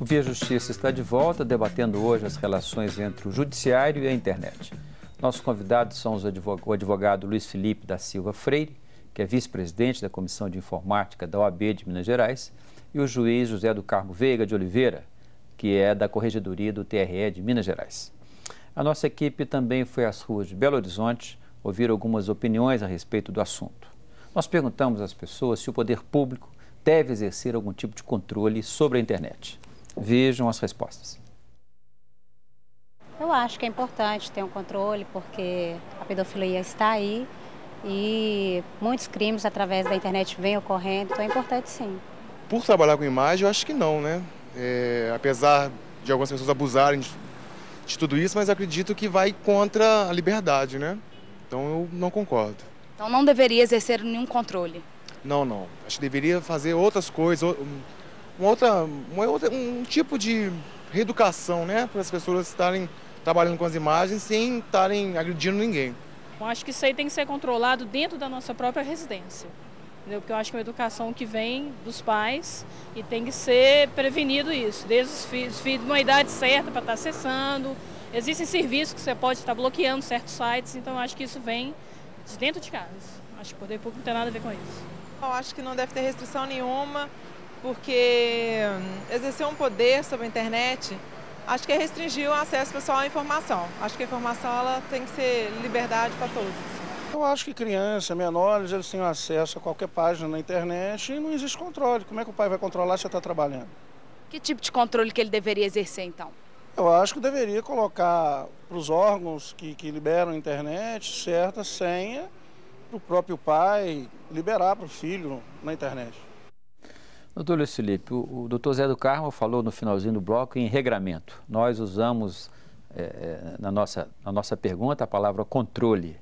Via Justiça está de volta, debatendo hoje as relações entre o judiciário e a internet. Nossos convidados são o advogado Luiz Felipe da Silva Freire, que é vice-presidente da Comissão de Informática da OAB de Minas Gerais, e o juiz José do Carmo Veiga de Oliveira, que é da Corregedoria do TRE de Minas Gerais. A nossa equipe também foi às ruas de Belo Horizonte ouvir algumas opiniões a respeito do assunto. Nós perguntamos às pessoas se o poder público deve exercer algum tipo de controle sobre a internet. Vejam as respostas. Eu acho que é importante ter um controle, porque a pedofilia está aí e muitos crimes através da internet vêm ocorrendo, então é importante sim. Por trabalhar com imagem, eu acho que não, né? Apesar de algumas pessoas abusarem de tudo isso, mas acredito que vai contra a liberdade, né? Então eu não concordo. Então não deveria exercer nenhum controle? Não. Acho que deveria fazer outras coisas, um tipo de reeducação, né? Para as pessoas estarem trabalhando com as imagens sem estarem agredindo ninguém. Eu acho que isso aí tem que ser controlado dentro da nossa própria residência, entendeu? Porque eu acho que é uma educação que vem dos pais e tem que ser prevenido isso, desde os filhos numa idade certa para estar acessando. Existem serviços que você pode estar bloqueando certos sites, então eu acho que isso vem de dentro de casa. Acho que o poder público não tem nada a ver com isso. Eu acho que não deve ter restrição nenhuma, porque exercer um poder sobre a internet, acho que é restringir o acesso pessoal à informação. Acho que a informação ela tem que ser liberdade para todos. Eu acho que crianças, menores, eles têm acesso a qualquer página na internet e não existe controle. Como é que o pai vai controlar se você está trabalhando? Que tipo de controle que ele deveria exercer, então? Eu acho que deveria colocar para os órgãos que liberam a internet certa senha para o próprio pai liberar para o filho na internet. Doutor Luiz Felipe, o doutor Zé do Carmo falou no finalzinho do bloco em regramento. Nós usamos na nossa pergunta a palavra controle.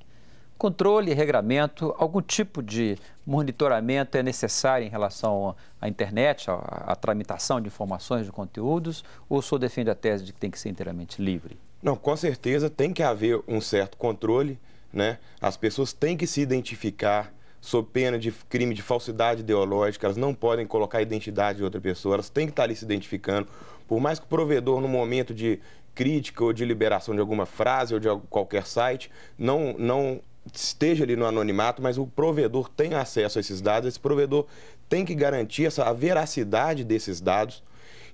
Controle, regramento, algum tipo de monitoramento é necessário em relação à internet, à tramitação de informações, de conteúdos, ou o senhor defende a tese de que tem que ser inteiramente livre? Não, com certeza tem que haver um certo controle, né? As pessoas têm que se identificar sob pena de crime de falsidade ideológica, elas não podem colocar a identidade de outra pessoa, elas têm que estar ali se identificando. Por mais que o provedor, no momento de crítica ou de liberação de alguma frase ou de qualquer site, não esteja ali no anonimato, mas o provedor tem acesso a esses dados, esse provedor tem que garantir a veracidade desses dados.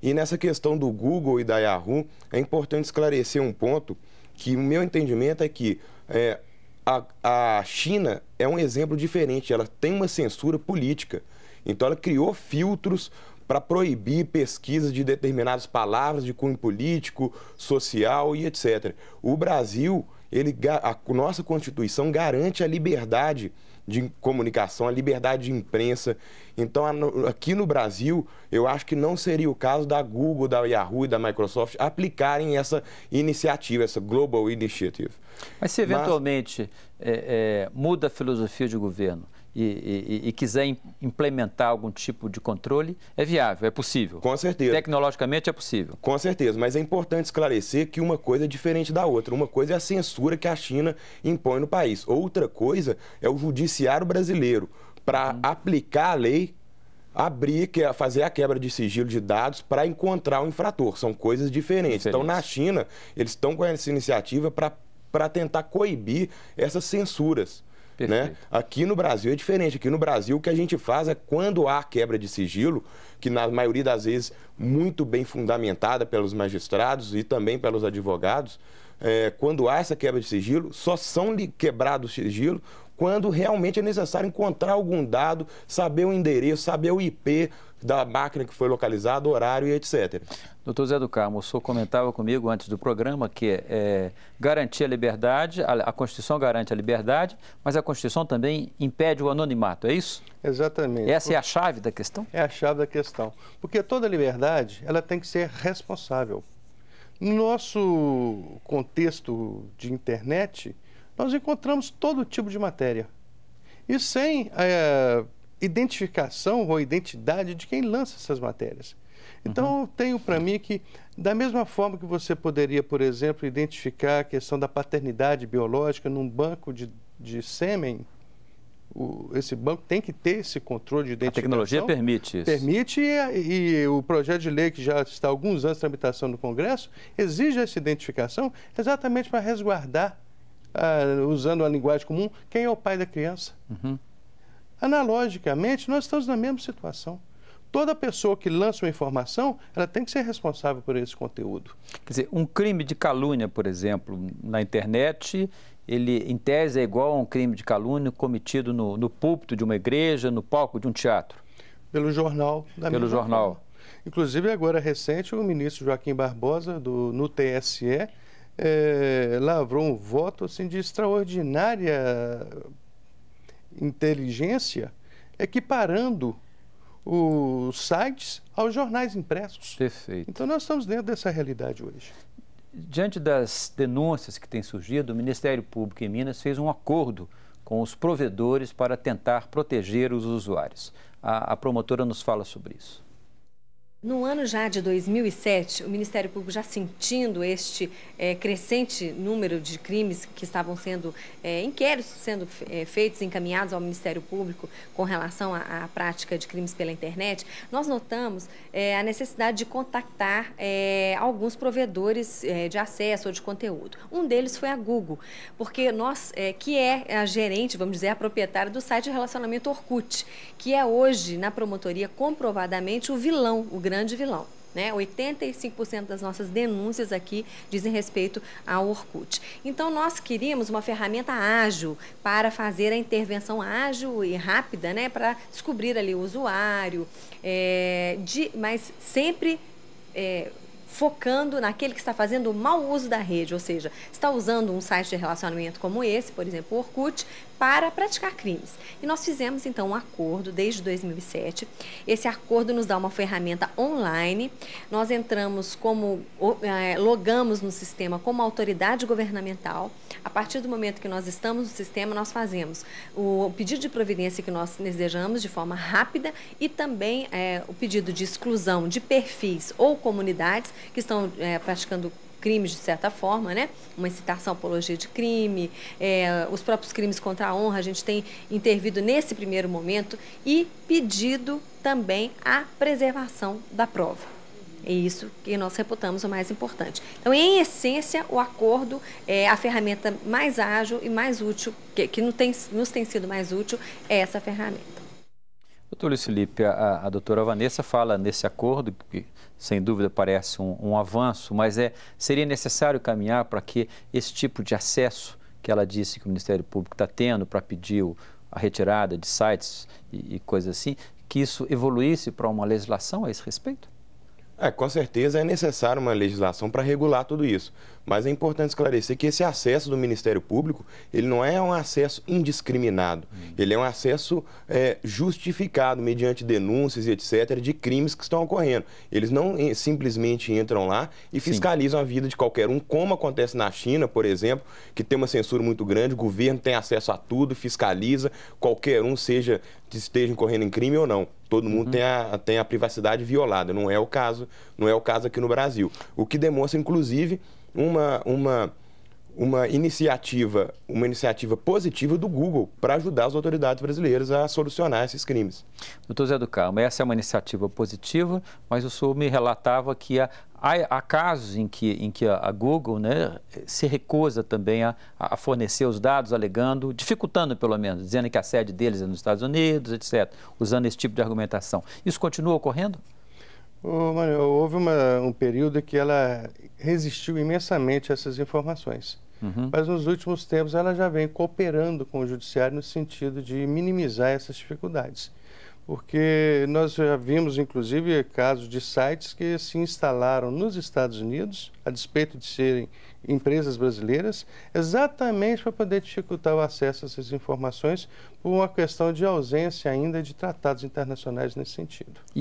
E nessa questão do Google e da Yahoo, é importante esclarecer um ponto que o meu entendimento é que a China é um exemplo diferente, ela tem uma censura política, então ela criou filtros para proibir pesquisas de determinadas palavras de cunho político, social e etc. O Brasil, a nossa Constituição garante a liberdade de comunicação, a liberdade de imprensa. Então, aqui no Brasil, eu acho que não seria o caso da Google, da Yahoo e da Microsoft aplicarem essa iniciativa, essa Global Initiative. Mas se eventualmente muda a filosofia de governo e quiser implementar algum tipo de controle, é viável, é possível? Com certeza. Tecnologicamente é possível? Com certeza, mas é importante esclarecer que uma coisa é diferente da outra. Uma coisa é a censura que a China impõe no país. Outra coisa é o judiciário brasileiro, para aplicar a lei, fazer a quebra de sigilo de dados para encontrar o infrator. São coisas diferentes. Então, na China, eles estão com essa iniciativa para tentar coibir essas censuras. Né? Aqui no Brasil é diferente. Aqui no Brasil o que a gente faz é quando há quebra de sigilo, que na maioria das vezes muito bem fundamentada pelos magistrados e também pelos advogados, quando há essa quebra de sigilo, só são quebrados o sigilo quando realmente é necessário encontrar algum dado, saber o endereço, saber o IP da máquina que foi localizada, horário e etc. Doutor Zé do Carmo, o senhor comentava comigo antes do programa que garantir a liberdade, a Constituição garante a liberdade, mas a Constituição também impede o anonimato, é isso? Exatamente. Essa é a chave da questão? É a chave da questão. Porque toda liberdade, ela tem que ser responsável. No nosso contexto de internet, nós encontramos todo tipo de matéria. E sem identificação ou identidade de quem lança essas matérias. Então, eu tenho para mim que, da mesma forma que você poderia, por exemplo, identificar a questão da paternidade biológica num banco de sêmen, esse banco tem que ter esse controle de identificação. A tecnologia permite isso. Permite e o projeto de lei que já está há alguns anos em tramitação no Congresso exige essa identificação exatamente para resguardar, usando a linguagem comum, quem é o pai da criança. Uhum. Analogicamente, nós estamos na mesma situação. Toda pessoa que lança uma informação, ela tem que ser responsável por esse conteúdo. Quer dizer, um crime de calúnia, por exemplo, na internet, ele, em tese, é igual a um crime de calúnia cometido no púlpito de uma igreja, no palco de um teatro? Pelo jornal. Pelo jornal. Forma. Inclusive, agora recente, o ministro Joaquim Barbosa, no TSE, lavrou um voto assim, de extraordinária inteligência, equiparando os sites aos jornais impressos. Perfeito. Então, nós estamos dentro dessa realidade hoje. Diante das denúncias que têm surgido, o Ministério Público em Minas fez um acordo com os provedores para tentar proteger os usuários. A promotora nos fala sobre isso. No ano já de 2007, o Ministério Público já sentindo este crescente número de crimes que estavam sendo, inquéritos sendo feitos, encaminhados ao Ministério Público com relação à prática de crimes pela internet, nós notamos a necessidade de contactar alguns provedores de acesso ou de conteúdo. Um deles foi a Google, porque nós, que é a gerente, vamos dizer, a proprietária do site de relacionamento Orkut, que é hoje, na promotoria, comprovadamente o vilão, o grande vilão. 85% das nossas denúncias aqui dizem respeito ao Orkut. Então, nós queríamos uma ferramenta ágil para fazer a intervenção ágil e rápida, para descobrir ali o usuário, mas sempre focando naquele que está fazendo o mau uso da rede, ou seja, está usando um site de relacionamento como esse, por exemplo, o Orkut, para praticar crimes. E nós fizemos, então, um acordo desde 2007. Esse acordo nos dá uma ferramenta online. Nós entramos logamos no sistema como autoridade governamental. A partir do momento que nós estamos no sistema, nós fazemos o pedido de providência que nós desejamos de forma rápida e também o pedido de exclusão de perfis ou comunidades que estão praticando crimes de certa forma, uma incitação, apologia de crime, os próprios crimes contra a honra, a gente tem intervido nesse primeiro momento e pedido também a preservação da prova. É isso que nós reputamos o mais importante. Então, em essência, o acordo é a ferramenta mais ágil e mais útil, que nos tem sido mais útil, é essa ferramenta. Doutor Luiz Felipe, a doutora Vanessa fala nesse acordo, que sem dúvida parece um avanço, mas seria necessário caminhar para que esse tipo de acesso que ela disse que o Ministério Público está tendo para pedir a retirada de sites e coisas assim, que isso evoluísse para uma legislação a esse respeito? Com certeza é necessário uma legislação para regular tudo isso. Mas é importante esclarecer que esse acesso do Ministério Público, ele não é um acesso indiscriminado. Ele é um acesso justificado mediante denúncias e etc. de crimes que estão ocorrendo. Eles não simplesmente entram lá e fiscalizam a vida de qualquer um, como acontece na China, por exemplo, que tem uma censura muito grande, o governo tem acesso a tudo, fiscaliza, qualquer um esteja incorrendo em crime ou não. Todo mundo tem a privacidade violada. Não é o caso aqui no Brasil. O que demonstra, inclusive, uma iniciativa positiva do Google para ajudar as autoridades brasileiras a solucionar esses crimes. Doutor Zé do Carmo, essa é uma iniciativa positiva, mas o senhor me relatava que há casos em que a Google se recusa também a fornecer os dados, alegando, dificultando pelo menos, dizendo que a sede deles é nos Estados Unidos, etc., usando esse tipo de argumentação. Isso continua ocorrendo? Houve um período em que ela resistiu imensamente a essas informações. Mas nos últimos tempos ela já vem cooperando com o Judiciário no sentido de minimizar essas dificuldades. Porque nós já vimos, inclusive, casos de sites que se instalaram nos Estados Unidos, a despeito de serem empresas brasileiras, exatamente para poder dificultar o acesso a essas informações por uma questão de ausência ainda de tratados internacionais nesse sentido.